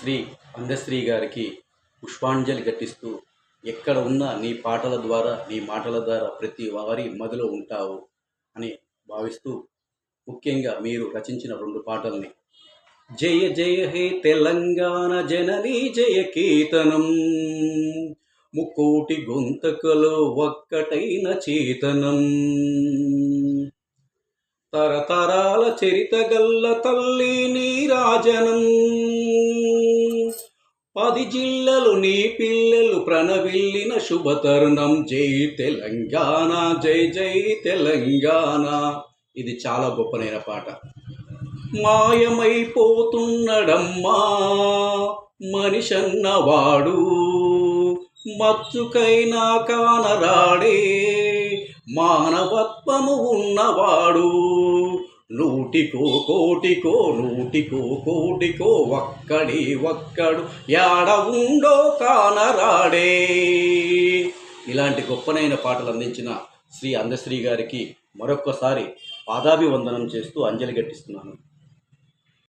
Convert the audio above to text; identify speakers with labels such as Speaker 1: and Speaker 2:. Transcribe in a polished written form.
Speaker 1: శ్రీ అందశ్రీ గారికి పుష్పాంజలి ఘటిస్తూ ఎక్కడ ఉన్నా నీ పాటల ద్వారా నీ మాటల ద్వారా ప్రతి వారి మదిలో ఉంటావు అని భావిస్తూ ముఖ్యంగా మీరు రచించిన 2 పాటల్ని జయ జయ హే తెలంగాణ జననీ జయ కేతనం ముక్కోటి గొంతకలో ఒక్కటైన చేతనం తరతరాల చరిత గల్ల తల్లి నీరాజనం 10 జిల్లలు నీ పిల్లలు ప్రణవిల్లిన శుభతరుణం జై తెలంగాణ జై జై తెలంగాణ. ఇది చాలా గొప్పనైన పాట. మాయమైపోతున్నడమ్మా మనిషన్నవాడు, మచ్చుకైనా కానరాడే మానవత్వము ఉన్నవాడు. నూటికో కోటికో నూటికో కోటికో ఒక్కడు యాడ ఉండో కానరాడే. ఇలాంటి గొప్పనైన పాటలు అందించిన శ్రీ అందశ్రీ గారికి మరొక్కసారి పాదాభివందనం చేస్తూ అంజలి ఘటిస్తున్నాను.